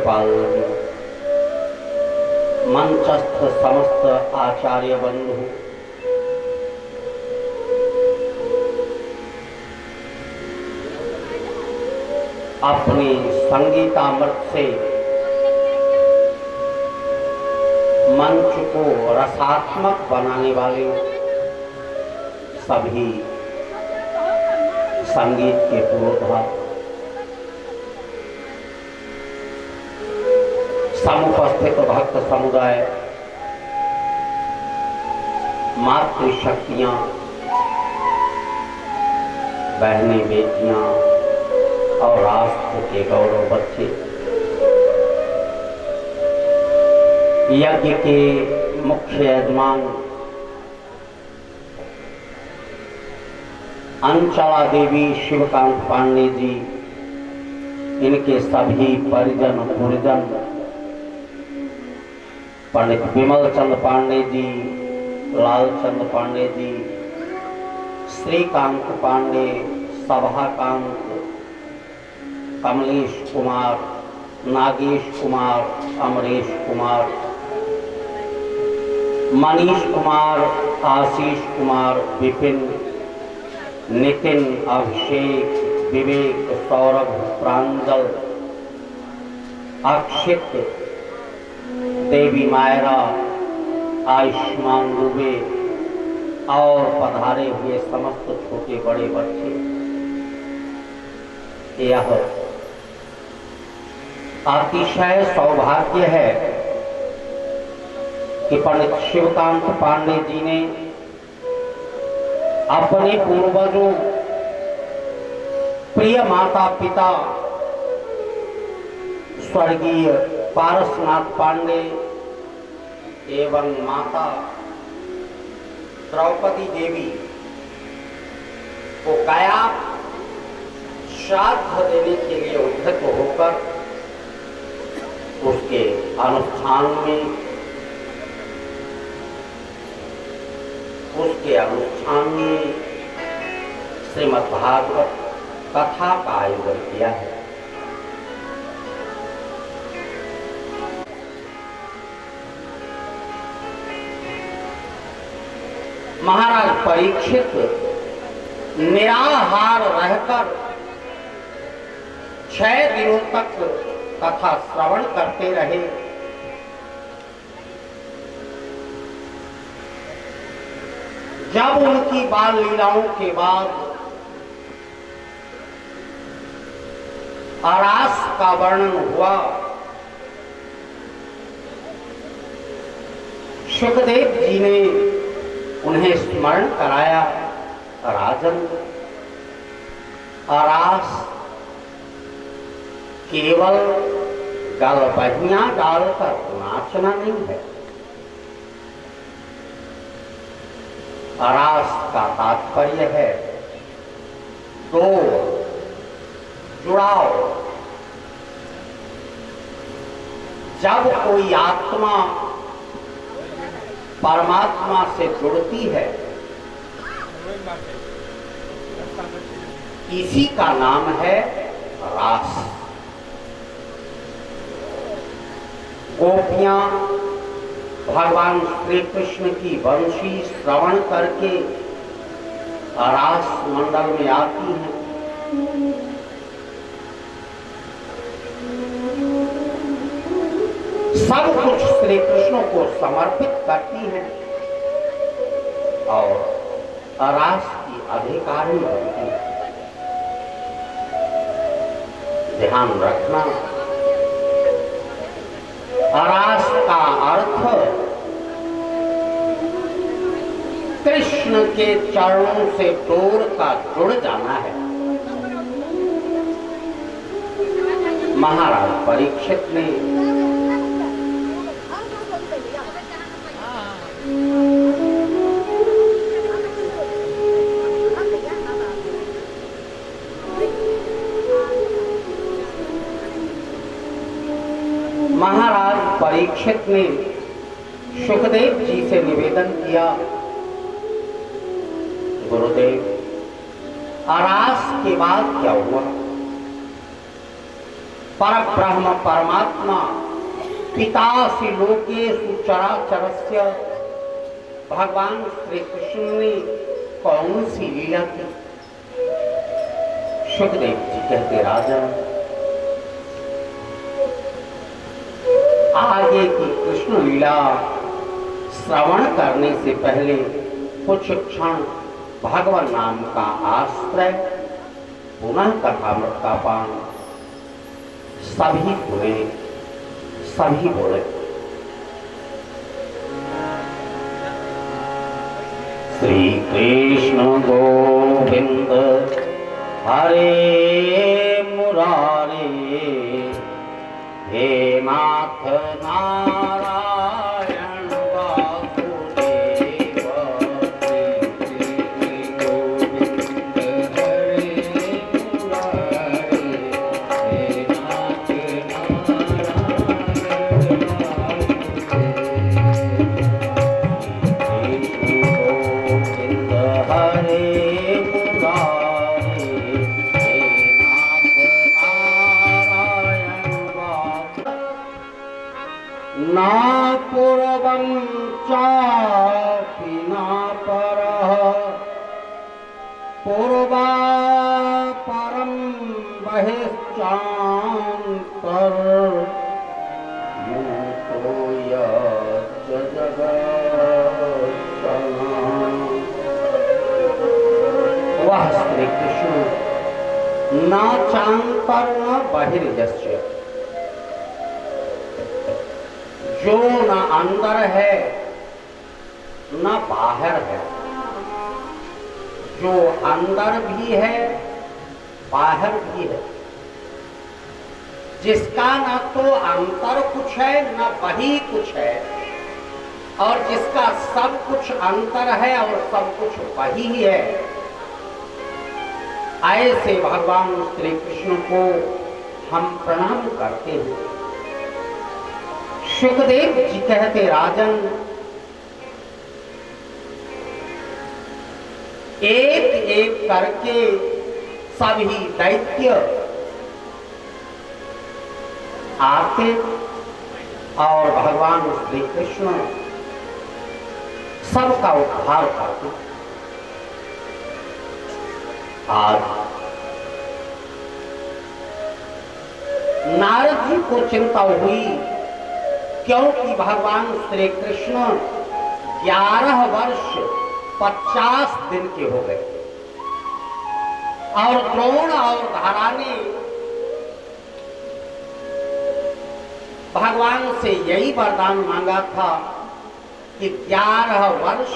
कृपाल मंचस्थ समस्त आचार्य बंधु, अपनी संगीतामृत से मंच को रसात्मक बनाने वाले सभी संगीत के पुरोधा, समुपस्थित भक्त समुदाय, मातृशक्तियां, बहनें, बेटियां और राष्ट्र के गौरव बच्चे, यज्ञ के मुख्य यजमान अंचला देवी शिवकांत पांडे जी, इनके सभी परिजन पुरजन, पंडित विमल चंद पांडे जी, लालचंद पांडे जी, श्रीकांत पांडे, सभाकांत, कमलेश कुमार, नागेश कुमार, अमरेश कुमार, मनीष कुमार, आशीष कुमार, विपिन, नितिन, अभिषेक, विवेक, सौरभ, प्रांजल, अक्षित, देवी मायरा, आयुष्मान दुबे और पधारे हुए समस्त छोटे बड़े बच्चे, यह अतिशय सौभाग्य है कि पंडित शिवकांत पांडे जी ने अपने पूर्वजों, प्रिय माता पिता स्वर्गीय पारसनाथ पांडे एवं माता द्रौपदी देवी को काया श्राद्ध देने के लिए उद्यत होकर उसके अनुष्ठान में श्रीमद्भागवत कथा का आयोजन किया है। महाराज परीक्षित निराहार रहकर 6 दिनों तक कथा श्रवण करते रहे। जब उनकी बाल लीलाओं के बाद आरास का वर्णन हुआ, सुखदेव जी ने उन्हें स्मरण कराया, राजन, आरास केवल गलबहियां डालकर नाचना नहीं है। आरास का तात्पर्य है दो जुड़ाव। जब कोई आत्मा परमात्मा से जुड़ती है, इसी का नाम है रास। गोपियां भगवान श्री कृष्ण की वंशी श्रवण करके रास मंडल में आती हैं। सब कुछ श्री कृष्ण को समर्पित करती हैं और रास की अधिकारी बनती है। ध्यान रखना, रास का अर्थ कृष्ण के चरणों से डोर का जुड़ जाना है। महाराज परीक्षित ने परीक्षित ने सुखदेव जी से निवेदन किया, गुरुदेव, आरास के बाद क्या हुआ? पर ब्रह्म परमात्मा पितासि लोकेषु चराचरस्य, भगवान श्री कृष्ण ने कौन सी लीला की? सुखदेव जी कहते राजन, आगे की कृष्ण लीला श्रवण करने से पहले कुछ क्षण भगवान नाम का आश्रय, पुनः कथामृत का पान। सभी बोले, सभी बोले। श्री कृष्ण गोविंद हरे मुरारे, हे नाथ नारायण वासुदेव। श्री कृष्ण गोविंद हरे मुरारे, हे नाथ ना पूर्वं चापि न परः, पूर्वापरं बहिश्चान्तर, मूतो यच्च जगत्सना। वह श्री कृष्ण न चांतर न बहिर्यस्य, जो न अंदर है न बाहर है, जो अंदर भी है बाहर भी है, जिसका न तो अंतर कुछ है न बही कुछ है, और जिसका सब कुछ अंतर है और सब कुछ बही ही है, ऐसे भगवान श्री कृष्ण को हम प्रणाम करते हैं। सुखदेव जी कहते राजन, एक एक करके सभी दैत्य आते और भगवान श्री कृष्ण सबका उद्धार करते। आज नारद जी को चिंता हुई, क्योंकि भगवान श्री कृष्ण 11 वर्ष 50 दिन के हो गए और द्रोण और धारा ने भगवान से यही वरदान मांगा था कि 11 वर्ष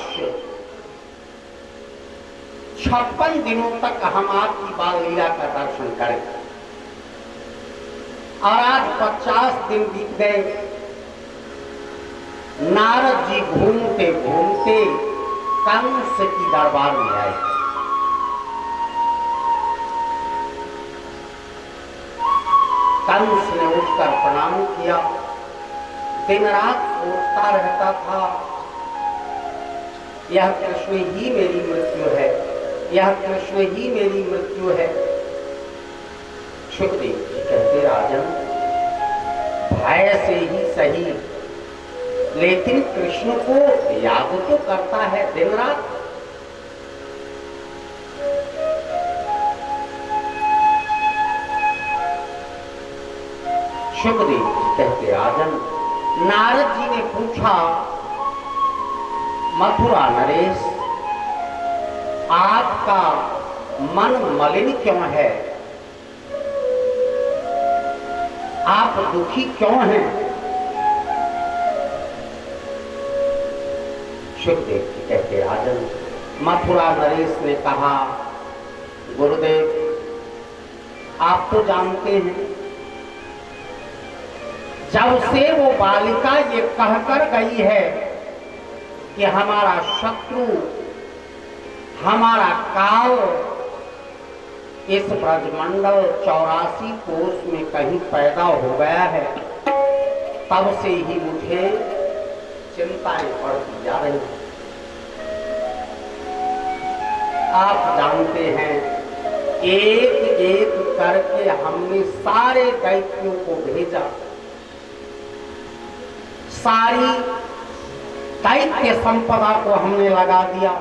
56 दिनों तक हम आपकी बाल लीला का दर्शन करें। और आज 50 दिन बीत गए। नारद जी घूमते घूमते कंस की दरबार में आए। कंस ने उठकर प्रणाम किया। दिन रात सोचता रहता था, यह कृष्ण ही मेरी मृत्यु है, यह कृष्ण ही मेरी मृत्यु है। सुखदेव जी कहते राजन, भय से ही सही, लेकिन कृष्ण को याद तो करता है दिन रात। सुखदेव जी कहते राजन, नारद जी ने पूछा, मथुरा नरेश, आपका मन मलिन क्यों है? आप दुखी क्यों हैं? सुखदेव जी कहते राजन, मथुरा नरेश ने कहा, गुरुदेव आप तो जानते हैं, जब से वो बालिका ये कहकर गई है कि हमारा शत्रु, हमारा काल इस ब्रजमंडल 84 कोस में कहीं पैदा हो गया है, तब से ही मुझे चिंताएं बढ़ती जा रही हैं। आप जानते हैं, एक एक करके हमने सारे दैत्यों को भेजा। सारी दैत्य संपदा को हमने लगा दिया।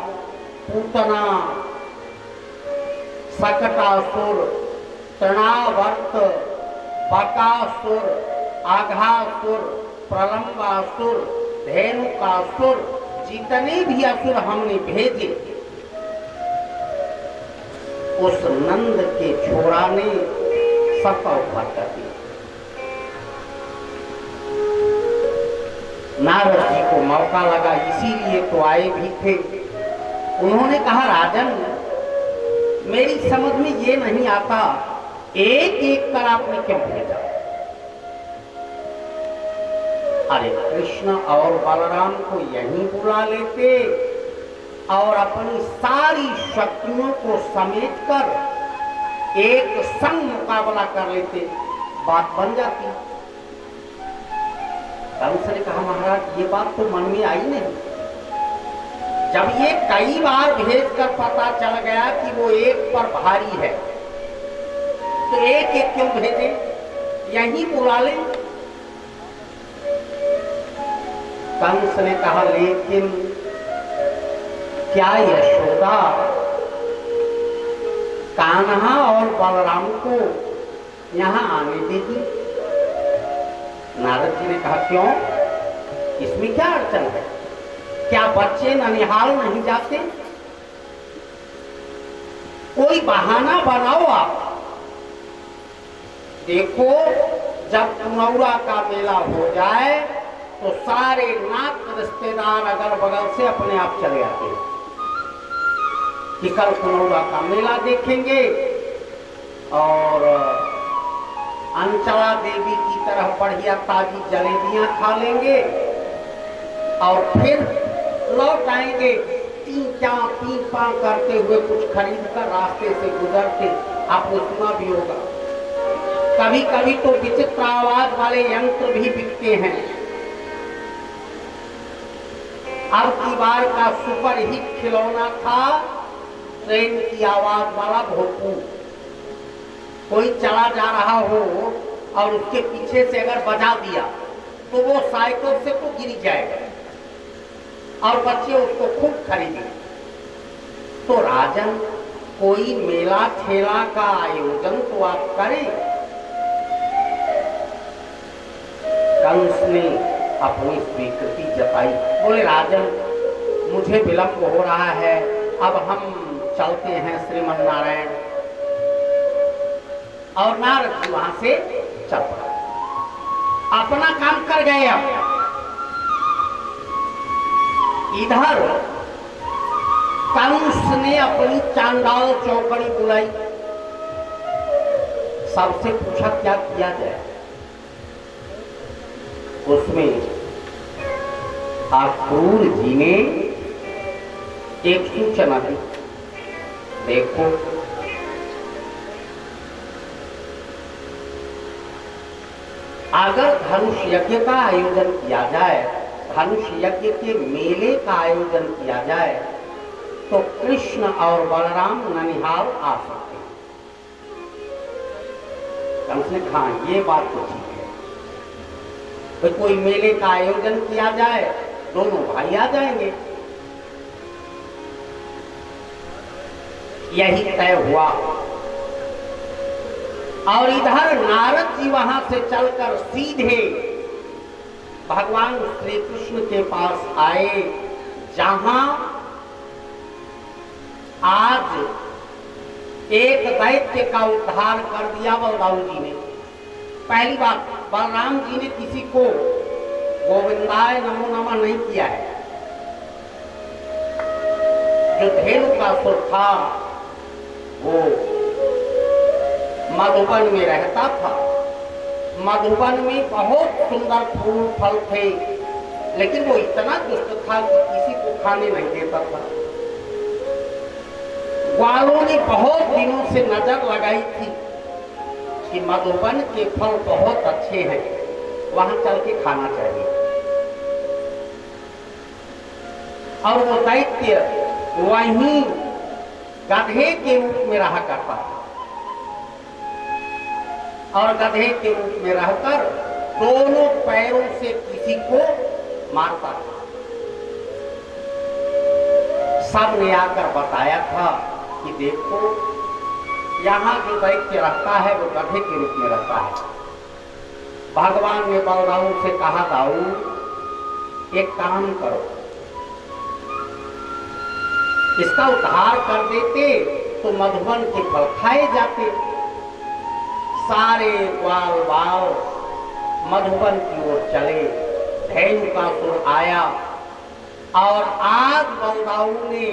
पूतना, सकटासुर, तृणावर्त, बकासुर, आघासुर, प्रलंबासुर, धेनुकासुर, जितने भी असुर हमने भेजे, उस नंद के छोरा ने सबका उद्धार कर दिया। नारद जी को मौका लगा, इसीलिए तो आए भी थे। उन्होंने कहा, राजन, मेरी समझ में ये नहीं आता, एक एक कर आपने क्यों भेजा? अरे कृष्ण और बलराम को यहीं बुला लेते और अपनी सारी शक्तियों को समेटकर एक संग मुकाबला कर लेते, बात बन जाती। कंस ने कहा, महाराज ये बात तो मन में आई नहीं। जब ये कई बार भेजकर पता चल गया कि वो एक पर भारी है, तो एक एक क्यों भेजे, यहीं बुला ले। कंस ने कहा, लेकिन क्या यशोदा कान्हा और बलराम को यहां आने देगी? नारद जी ने कहा, क्यों, इसमें क्या अड़चन है? क्या बच्चे ननिहाल नहीं जाते? कोई बहाना बनाओ आप। देखो, जब पुनौरा का मेला हो जाए तो सारे नात रिश्तेदार अगल बगल से अपने आप चले आते हैं कि कल पुनौरा का मेला देखेंगे और अंचला देवी की तरह बढ़िया ताजी जलेबियां खा लेंगे और फिर लौट आएंगे पी पा करते हुए, कुछ खरीद कर रास्ते से गुजरते। आपने सुना भी होगा, कभी कभी तो विचित्र आवाज वाले यंत्र भी बिकते हैं। अब की बार का सुपर हिट खिलौना था ट्रेन की आवाज वाला भोपू। कोई चला जा रहा हो और उसके पीछे से अगर बजा दिया तो वो साइकिल से तो गिर जाएगा और बच्चे उसको खूब खरीदेंगे। तो राजन, कोई मेला ठेला का आयोजन तो आप करें। कंस ने अपनी स्वीकृति जताई। बोले, राजन, मुझे विलंब हो रहा है, अब हम चलते हैं श्रीमन नारायण। और नारद जी वहां से चल पड़े, अपना काम कर गए। अब इधर कंस ने अपनी चांडाल चौकड़ी बुलाई, सबसे पूछा क्या किया जाए। उसमें अक्रूर जी ने एक सूचना दी, देखो, अगर धनुष यज्ञ का आयोजन किया जाए, धनुष यज्ञ के मेले का आयोजन किया जाए, तो कृष्ण और बलराम ननिहाल आ सकते हैं। कंस ने कहा, ये बात तो ठीक है, तो कोई मेले का आयोजन किया जाए, दोनों भाई आ जाएंगे। यही तय हुआ। और इधर नारद जी वहां से चलकर सीधे भगवान श्री कृष्ण के पास आए, जहां आज एक दैत्य का उद्धार कर दिया बलराम जी ने। पहली बात, बलराम जी ने किसी को गोविंदाय नमो नमः नहीं किया है। जो धेनुकासुर था वो मधुबन में रहता था। मधुबन में बहुत सुंदर फूल फल थे, लेकिन वो इतना दुष्ट था कि किसी को खाने नहीं देता था। ग्वालों ने बहुत दिनों से नजर लगाई थी कि मधुबन के फल बहुत अच्छे हैं, वहां चल के खाना चाहिए। और वो दैत्य वहीं गधे के रूप में रहा करता था। और गधे के रूप में रहकर दोनों पैरों से किसी को मारता था। सबने आकर बताया था कि देखो यहाँ जो दैत्य रहता है वो गधे के रूप में रहता है। भगवान ने बलराम से कहा, दाऊ एक काम करो, इसका उद्धार कर देते तो मधुबन के फल खाए जाते। सारे ग्वाल बाल मधुबन की ओर चले। धेनुकासुर आया और आज बलदाऊ ने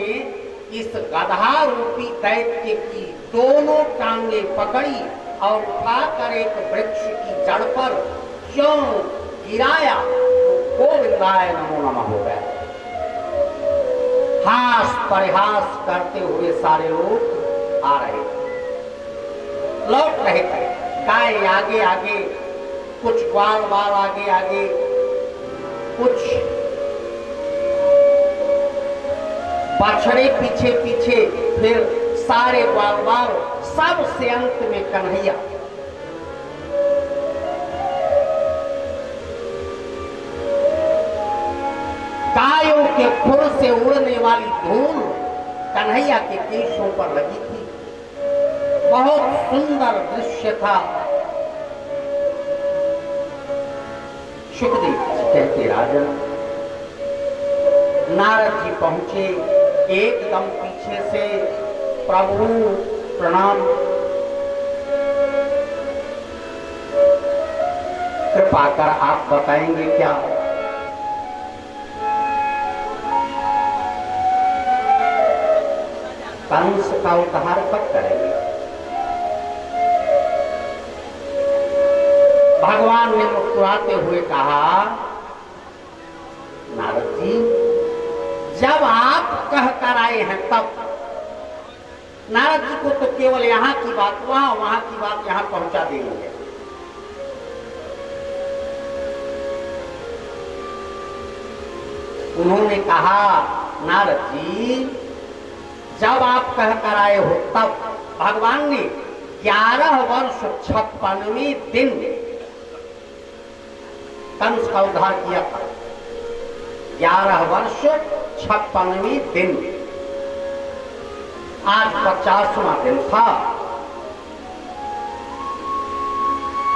इस गधा रूपी दैत्य की दोनों टांगे पकड़ी और उठाकर एक वृक्ष की जड़ पर क्यों गिराया तो गोविंदाय नमो नमः हो गया। हास परिहास करते हुए सारे लोग आ रहे थे, लौट रहे थे। गाय आगे आगे, कुछ ग्वाल बाल आगे आगे, कुछ बछड़े पीछे पीछे, फिर सारे ग्वाल बाल, सबसे अंत में कन्हैया। गायों के खुर से उड़ने वाली धूल कन्हैया के केशों पर लगी थी। बहुत सुंदर दृश्य था। सुखदेव जी कहते, राजन नारद जी पहुंचे, एकदम पीछे से प्रभु प्रणाम, कृपा कर आप बताएंगे क्या? कंस का उद्धार कब करेंगे? भगवान ने मुस्कुराते हुए कहा, नारद जी जब आप कह कर आए हैं तब। नारद जी को तो केवल यहाँ की बात वहां की बात यहाँ पहुंचा देंगे। उन्होंने कहा, नारद जी जब आप कह कर आए हो तब। भगवान ने 11 वर्ष 56वें दिन कंस का उद्धार किया था। 11 वर्ष 56वें दिन, आज 50वां दिन था।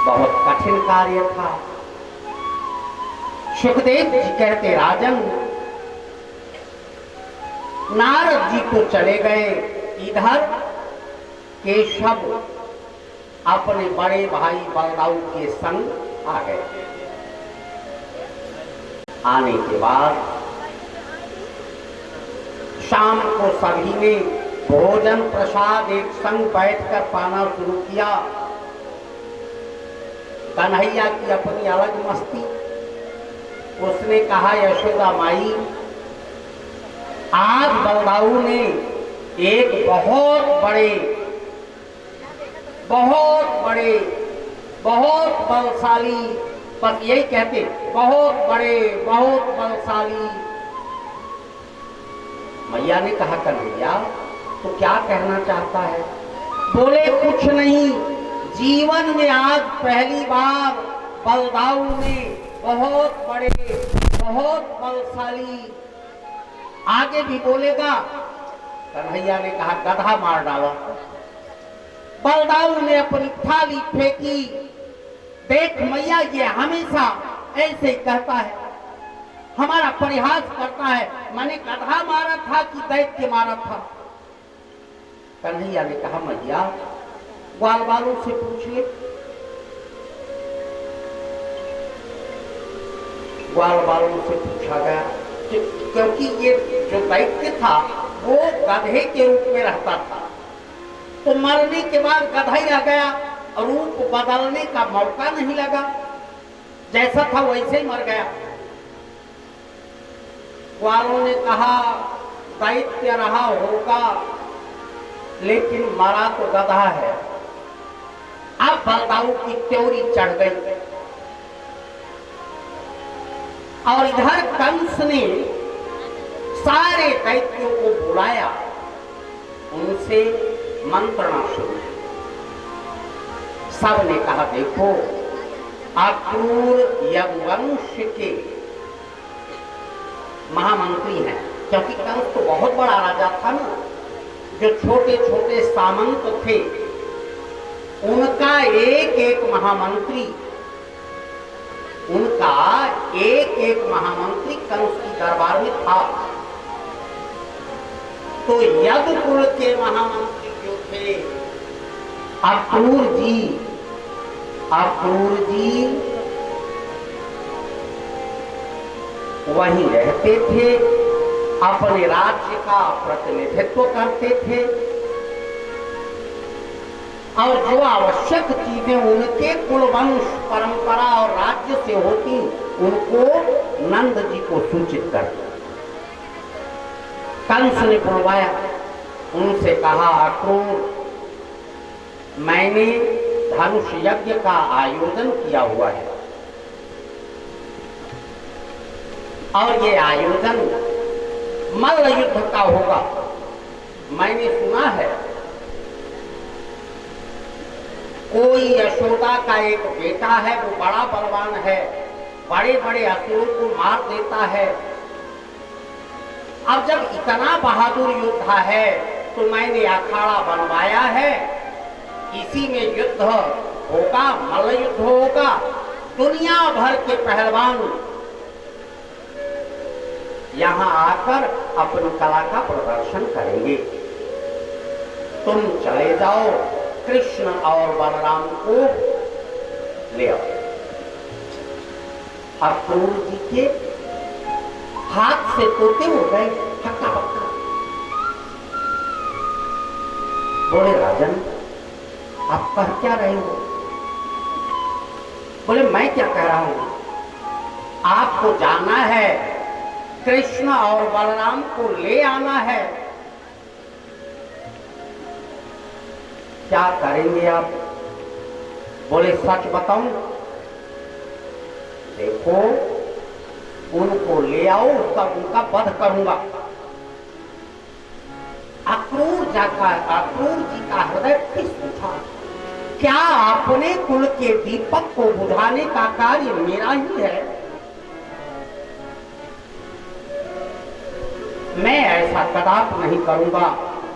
बहुत कठिन कार्य था। सुखदेव जी कहते, राजन नारद जी तो चले गए, इधर केशव अपने बड़े भाई बलदाऊ के संग आ गए। आने के बाद शाम को सभी ने भोजन प्रसाद एक संग बैठकर पाना शुरू किया। कन्हैया की अपनी अलग मस्ती। उसने कहा, यशोदा माई आज बलदाऊ ने एक बहुत बलशाली, बस यही कहते, बहुत बलशाली। मैया ने कहा, कन्हैया तो क्या कहना चाहता है? बोले, कुछ नहीं, जीवन में आज पहली बार बलदाऊ ने बहुत बलशाली। आगे भी बोलेगा। कन्हैया ने कहा, गधा मार डाला। बलदाऊ ने अपनी थाली फेंकी। देख मैया, ये हमेशा ऐसे ही कहता है, हमारा परिहास करता है। मैंने गधा मारा था कि दैत्य मारा था? कन्हैया ने कहा, मैया ग्वाल बालों से पूछिए। ग्वाल बालों से पूछा गया, क्योंकि ये जो दैत्य था वो गधे के रूप में रहता था, तो मरने के बाद गधा ही रह गया, रूप बदलने का मौका नहीं लगा, जैसा था वैसे ही मर गया। ग्वालों ने कहा, दैत्य रहा होगा लेकिन मरा तो गधा है। अब बलदाऊ की त्योरी चढ़ गई और इधर कंस ने सारे दैत्यों को बुलाया, उनसे मंत्रणा शुरू। सबने कहा देखो अक्रूर यदुवंश के महामंत्री हैं, क्योंकि कंस तो बहुत बड़ा राजा था ना। जो छोटे छोटे सामंत थे उनका एक एक महामंत्री कंस की दरबार में था। तो यदु कुल के महामंत्री जो थे अक्रूर जी वहीं रहते थे, अपने राज्य का प्रतिनिधित्व करते थे और जो आवश्यक चीजें उनके कुलवंश परंपरा और राज्य से होती उनको नंद जी को सूचित करते। कंस ने बुलवाया, उनसे कहा अक्रूर मैंने धनुष यज्ञ का आयोजन किया हुआ है और ये आयोजन मल्ल युद्ध का होगा। मैंने सुना है कोई यशोदा का एक बेटा है, वो बड़ा बलवान है, बड़े बड़े असुरों को मार देता है। अब जब इतना बहादुर योद्धा है तो मैंने अखाड़ा बनवाया है, इसी में युद्ध होगा, मल्ल युद्ध होगा। दुनिया भर के पहलवान यहां आकर अपनी कला का प्रदर्शन करेंगे। तुम चले जाओ, कृष्ण और बलराम को ले आओ। अक्रूर जी के हाथ से तोते हो गए हक्का बक्का। बोले राजन आप कह क्या रहे हो? बोले मैं क्या कह रहा हूं, आपको जाना है, कृष्ण और बलराम को ले आना है। क्या करेंगे आप? बोले सच बताऊं? देखो उनको ले आओ, उनका वध करूंगा। अक्रूर जी का हृदय फिस उठा। क्या अपने कुल के दीपक को बुझाने का कार्य मेरा ही है? मैं ऐसा कदाप नहीं करूंगा।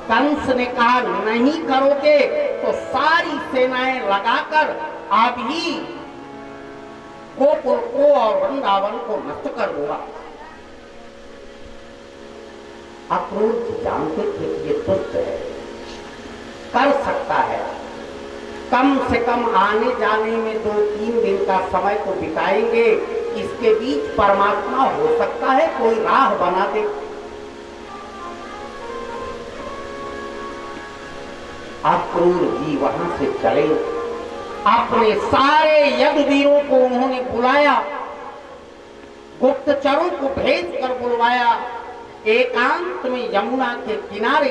कंस ने कहा नहीं करोगे तो सारी सेनाएं लगाकर अभी गोकुल को और वृंदावन को नष्ट कर दूंगा। अक्रूर जी जानते थे कि ये दुष्ट है, कर सकता है, कम से कम आने जाने में 2-3 दिन का समय तो बिताएंगे, इसके बीच परमात्मा हो सकता है कोई राह बना दे। अक्रूर जी वहां से चले, अपने सारे यज्ञवीरों को उन्होंने बुलाया, गुप्तचरों को भेज कर बुलवाया। एकांत में यमुना के किनारे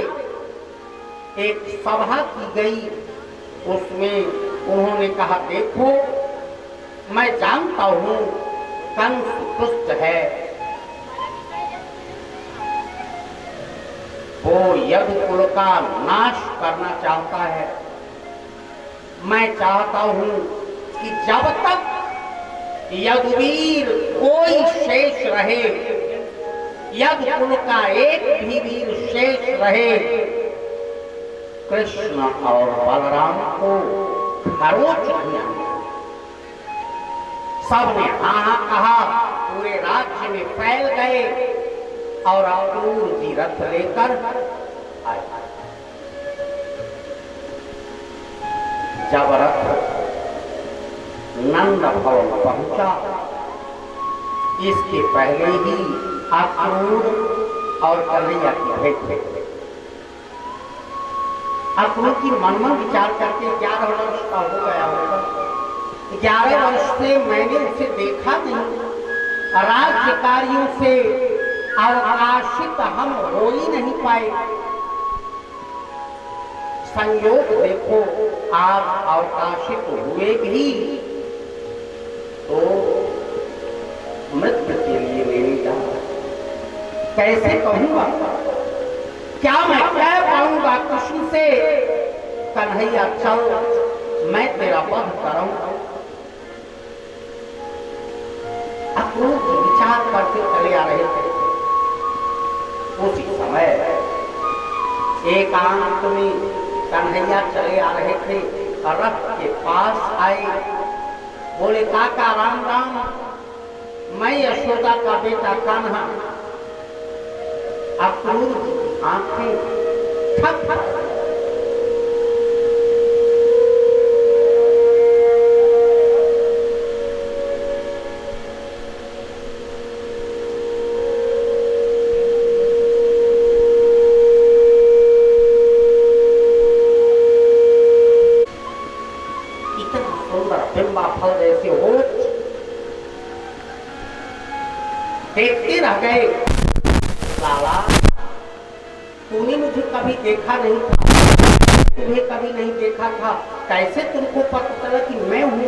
एक सभा की गई, उसमें उन्होंने कहा देखो मैं जानता हूं कंस दुष्ट है, वो यदु कुल का नाश करना चाहता है। मैं चाहता हूं कि जब तक यदुवीर कोई शेष रहे, यदु कुल का एक भी वीर शेष रहे, कृष्ण और बलराम को खरोच नहीं आना। सबने हाँ कहा, पूरे राज्य में फैल गए और अक्रूर जी रथ लेकर आए। जब रथ नंद भवन पहुंचा, इसके पहले ही अक्रूर और कन्हैया की भेंट हो गई। अक्रूर की मन में विचार करके 11 वर्ष का हो गया होगा। 11 वर्ष से मैंने उसे देखा नहीं, राज्य कार्यों से अवकाशित हम हो ही नहीं पाए। संयोग देखो आप अवकाशित हुए भी तो मृत्यु के लिए लेने जा, कैसे कहूंगा, क्या मैं कह पाऊंगा कृष्ण से कन्हैया चल मैं तेरा वध करूं। अक्रूर जी विचार करते चले आ रहे थे। उसी समय एकांत में कन्हैया चले आ रहे थे, रथ के पास आए, बोले काका राम राम, मैं यशोदा का बेटा कान्हा। अक्रूर की आंखें ठक ठक देखते रह गए। लाला, तूने मुझे कभी देखा नहीं था, तुम्हें कभी नहीं देखा था, कैसे तुमको पता चला कि मैं हूं?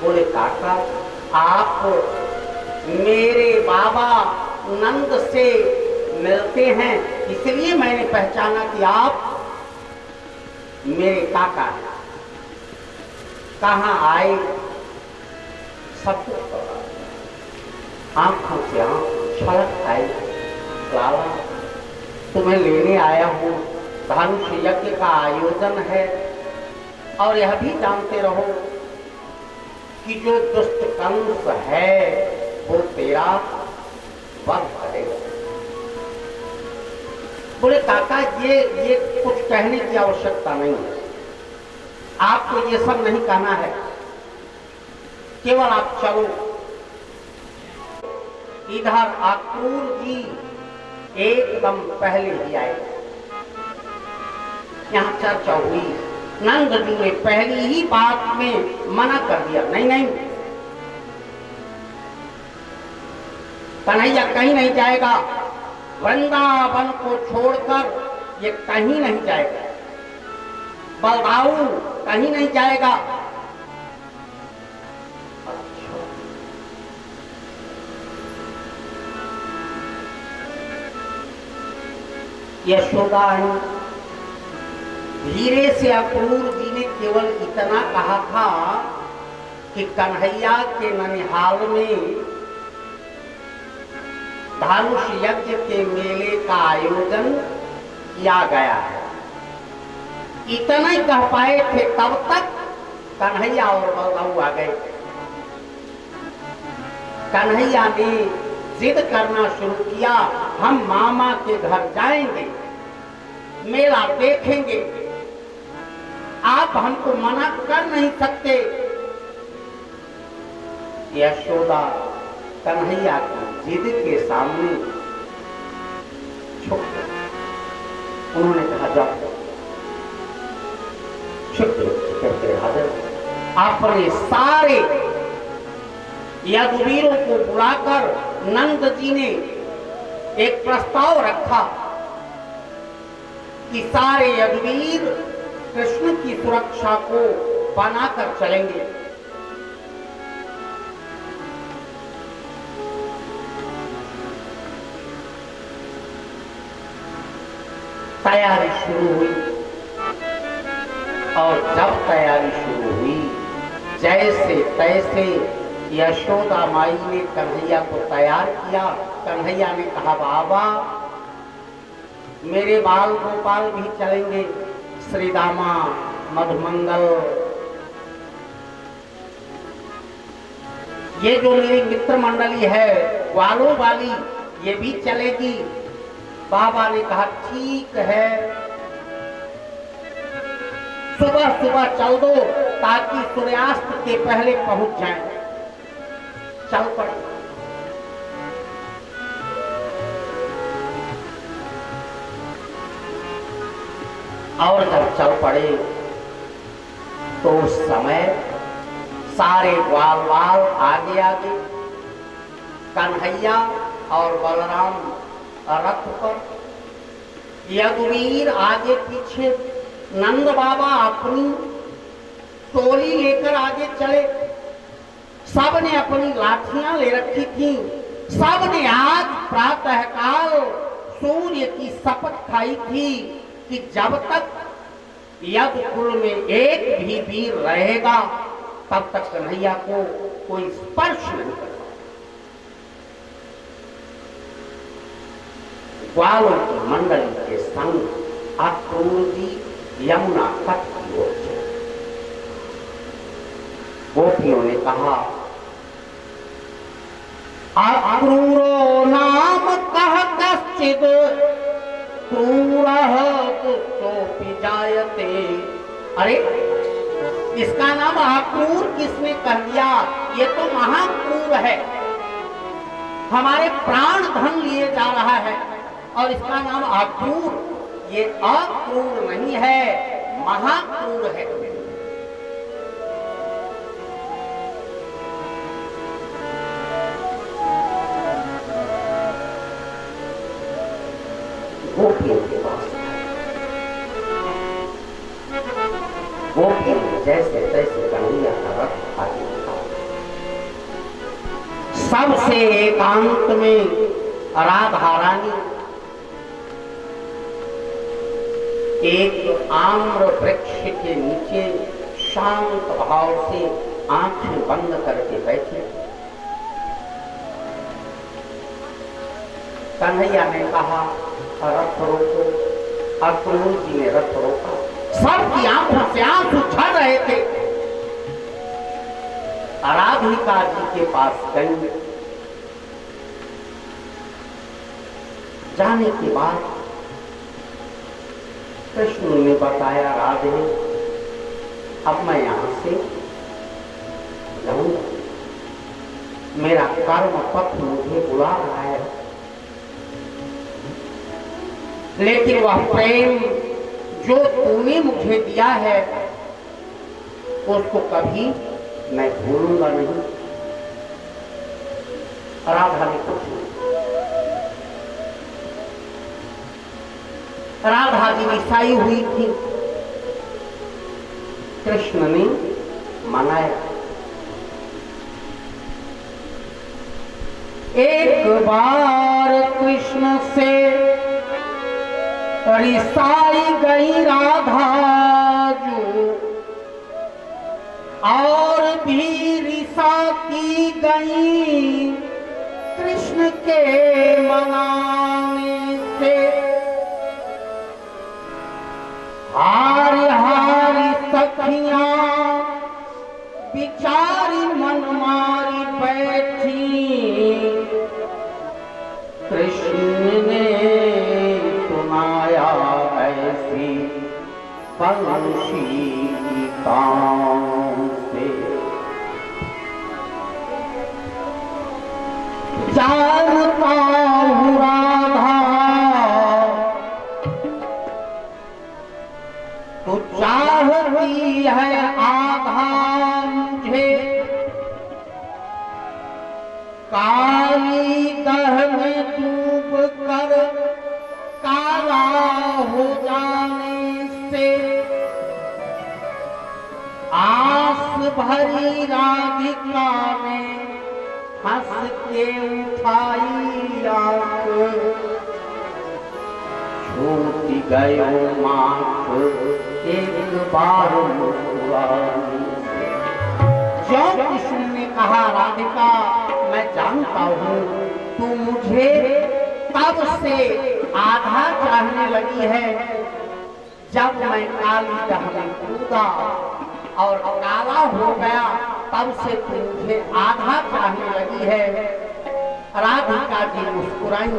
बोले काका, आप मेरे बाबा नंद से मिलते हैं, इसलिए मैंने पहचाना कि आप मेरे काका हैं। कहाँ आए सब आंखों से आंख छलक आई। लाला, तुम्हें लेने आया हूं, धनुष यज्ञ का आयोजन है, और यह भी जानते रहो कि जो दुष्ट कंस है वो तेरा वध करेगा। बोले काका, ये कुछ कहने की आवश्यकता नहीं है, आपको ये सब नहीं कहना है, केवल आप चलो। इधर अक्रूर जी एकदम पहले ही आए। यहां चर्चा हुई, नंद जी ने पहली ही बात में मना कर दिया, नहीं नहीं, कन्हैया कहीं नहीं जाएगा, वृंदावन को छोड़कर ये कहीं नहीं जाएगा, बलदाऊ कहीं नहीं जाएगा। यशोदा धीरे से अक्रूर जी ने केवल इतना कहा था कि कन्हैया के ननिहाल में धनुष यज्ञ के मेले का आयोजन किया गया है, इतना ही कह पाए थे। तब तक कन्हैया और बलदाऊ आ गए। कन्हैया ने जिद करना शुरू किया, हम मामा के घर जाएंगे, मेला देखेंगे, आप हमको मना कर नहीं सकते। यशोदा कन्हैया की जिद के सामने झुक गई। उन्होंने कहा, जाओ, करके हाजिर। अपने सारे यदुवीरों को बुलाकर नंद जी ने एक प्रस्ताव रखा कि सारे यदुवीर कृष्ण की सुरक्षा को बनाकर चलेंगे। तैयारी शुरू हुई, और जब तैयारी शुरू हुई, जैसे तैसे यशोदा माई ने कन्हैया को तैयार किया। कन्हैया ने कहा, बाबा मेरे बाल गोपाल भी चलेंगे, श्रीदामा, मधुमंगल, ये जो मेरी मित्र मंडली है ग्वालों वाली, ये भी चलेगी। बाबा ने कहा, ठीक है, सुबह सुबह चल दो ताकि सूर्यास्त के पहले पहुंच जाएं। चल पड़े। और जब चल पड़े तो उस समय सारे ग्वाल वाल आगे आगे, कन्हैया और बलराम रथ पर, यदुवीर आगे पीछे, नंद बाबा अपनी टोली लेकर आगे चले। सब ने अपनी लाठियां ले रखी थी। सब ने आज प्रातःकाल सूर्य की शपथ खाई थी कि जब तक यदि कुल में एक भी वीर रहेगा तब तक कन्हैया को कोई स्पर्श नहीं कर सकता। ग्वालों की मंडली के संग अक्रूर जी यमुना तट की ओर चले। गोपियों ने कहा, अक्रूरो नाम कह कश्चिद क्रूरः पुत्रोऽपि जायते। अरे इसका नाम अक्रूर किसने कह दिया? ये तो महाक्रूर है, हमारे प्राण धन लिए जा रहा है और इसका नाम अक्रूर। ये अक्रूर नहीं है, महाक्रूर है। गोपियों के पास गोपियों ने जैसे तैसे कन्हैया का रथ आगे बढ़ा। सबसे एकांत में राधा रानी एक आम्र वृक्ष के नीचे शांत भाव से आंखें बंद करके बैठे। कन्हैया ने कहा, रथ रोको। अक्रूर जी ने रथ रोका। सबकी आंखों से आंसू झड़ रहे थे। राधिका जी के पास गई। जाने के बाद कृष्ण ने बताया, राधे अब मैं यहां से जाऊंगा, मेरा कर्म पथ मुझे बुला रहा है, लेकिन वह प्रेम जो तूने मुझे दिया है उसको कभी मैं भूलूंगा नहीं। राधा ने कुछ नहीं। राधा जी निसाई हुई थी। कृष्ण ने मनाया। एक बार कृष्ण से रिसाई गई राधा जो, और भी रिसाती गई कृष्ण के मनाने से। हारी हारी सखियां बिचारी मन मारी बैठी। कृष्ण ने सुनाया ऐसी बंशी की तान से। जानता हूँ राधा तो चाहती है आधा मुझे, काली दह में डूब कर काला हो जाने से। आस भरी राधिका ने हंस के उठाई आंख, छूट गयो मांख एक बार मुस्कुराने से। जो कृष्ण ने कहा, राधिका मैं जानता हूँ तू मुझे तब से आधा चाहने लगी है जब मैं काली दह में कूदा और काला हो गया, तब से तू मुझे आधा चाहने लगी है। राधिका जी मुस्कुराई,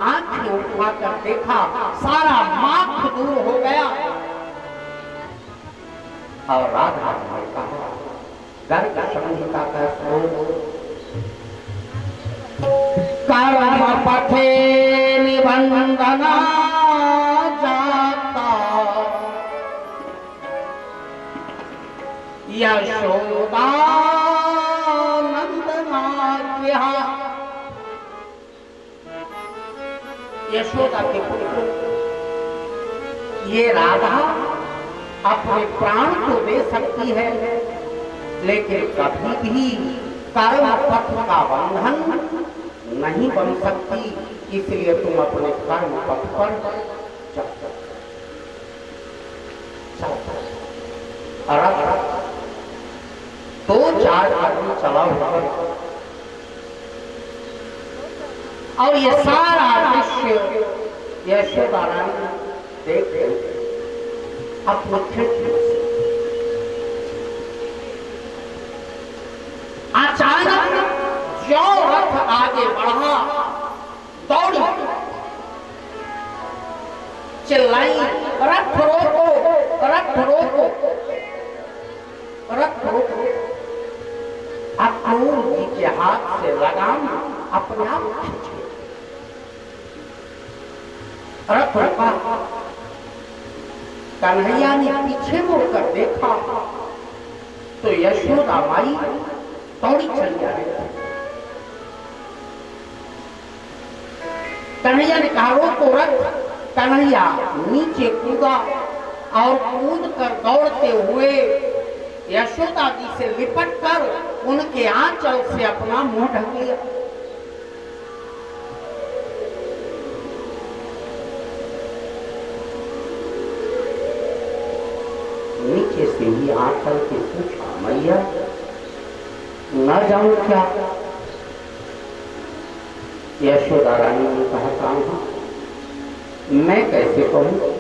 आंखें उठाकर देखा, सारा माख दूर हो गया। और राधा ने कहा, गर्ग संहिता का श्लोक, कर्म पथे निबंधना जाता, यशोदानंदना गृहा। यशोदा के पुत्र ये राधा अपने प्राण को दे सकती है, लेकिन कभी भी कर्म पथ का बंधन नहीं बन सकती। इसलिए तुम अपने कर्म पथ पर चल। रथ दो चार आदमी चला हुआ और ये सारा दृश्य यशोदा रानी देख रही अपने खिड़की से। अचानक जो रथ आगे बढ़ा, दौड़ी, चिल्लाई, रथ रोको, रथ रोको, रथ रोको। अक्रूर जी के हाथ से लगाम अपने आप खींच गई। रथ रुका। कन्हैया ने पीछे मुड़कर देखा तो यशोदा माई दौड़ी चली आ रही। कन्हैया ने कहा रोको रथ। कन्हैया नीचे कूदा और कूद कर दौड़ते हुए यशोदा जी से लिपट कर उनके आंचल से अपना मुंह ढक लिया। नीचे से ही आंचल के पूछा, मैया न जाऊं क्या? यशोदा रानी ने कहा, कहा मैं कैसे कहूं,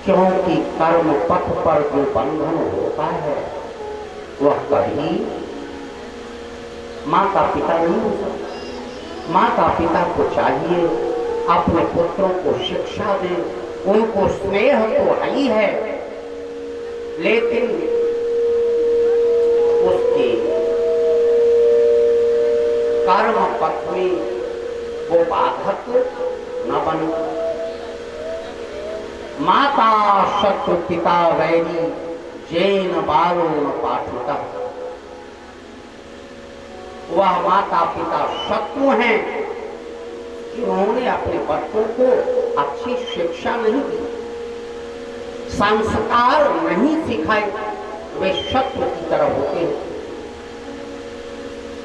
क्योंकि कर्म पथ पर जो बंधन होता है वह कभी माता पिता नहीं हो सकता। माता पिता को चाहिए अपने पुत्रों को शिक्षा दे, उनको स्नेह तो ही है, लेकिन उसके कर्म पथ में वो बाधक न बने। माता शत्रु पिता वैरी जैन बालो न पाठुता। वह माता पिता शत्रु हैं, जिन्होंने अपने बच्चों को अच्छी शिक्षा नहीं दी, संस्कार नहीं सिखाए, वे शत्रु की तरह होते हैं।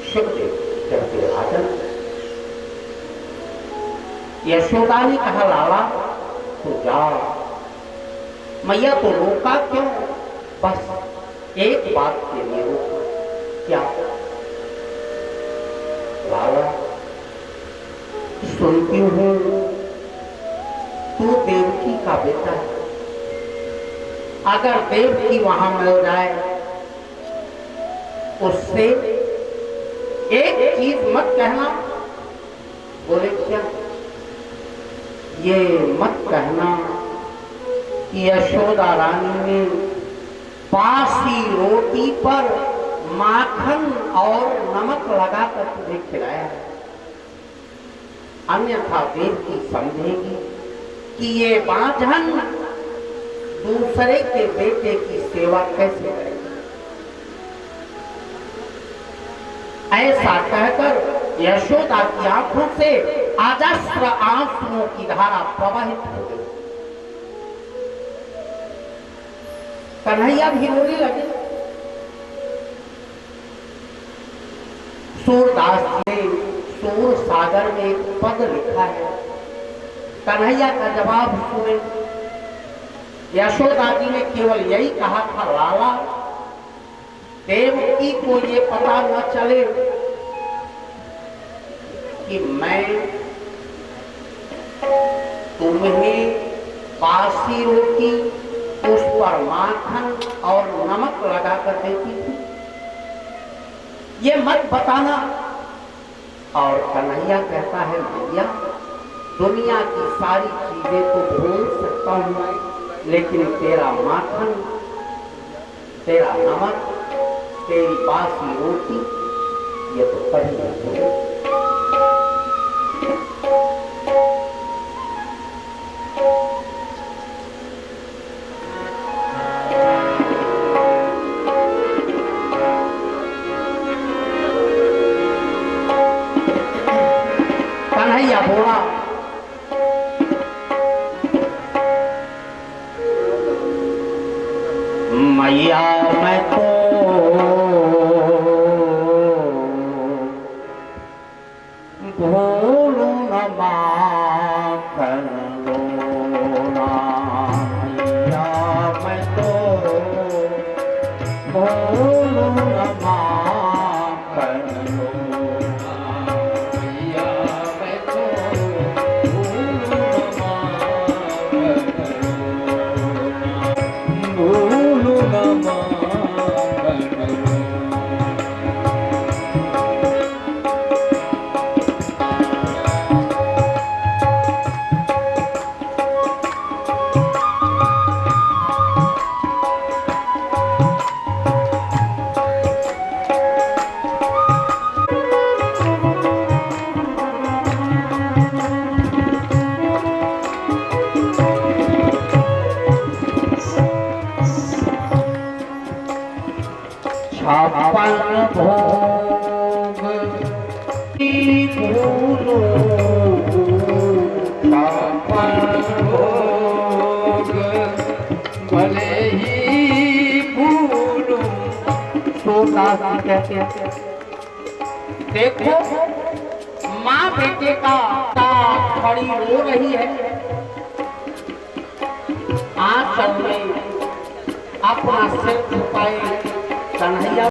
शुभदेव कहते राजन। यशोदा ने कहा, लाला तो जा। मैया तो रोका क्यों? बस एक बात के लिए रोका। क्या? लाला सुनती हूं तू देवकी का बेटा है, अगर देवकी वहां मिल जाए उससे एक चीज मत कहना। बोले क्या? ये मत कहना कि यशोदा रानी ने बासी रोटी पर माखन और नमक लगाकर तुझे खिलाया है, अन्यथा देवकी समझेगी कि ये बांझन दूसरे के बेटे की सेवा कैसे करेगी। ऐसा कहकर यशोदा की आंखों से अजस्र आंसुओं की धारा प्रवाहित हो गई। कन्हैया भी रोने लगे। सूरदास ने सूर सागर में एक पद लिखा है, कन्हैया का जवाब सुने। यशोदा जी ने केवल यही कहा था, लाला देवकी को ये पता न चले कि मैं तुम्हें बासी रोटी उस पर माखन और नमक लगाकर देती थी, ये मत बताना। और कन्हैया कहता है, भैया दुनिया की सारी चीजें तो भूल सकता हूं, लेकिन तेरा माखन, तेरा नमक, तेरी बासी रोटी ये तो कभी नहीं भूलूंगा। कन्हैया बोला, मैया मैं तो भूलूं न माखन लोना, भोग भूलो भोग भले ही भूलूं। सूरदास जी कहते हैं देखो माँ बेटे का खड़ी रो रही है, आंचल में अपना सिर छुपाए कन्हैया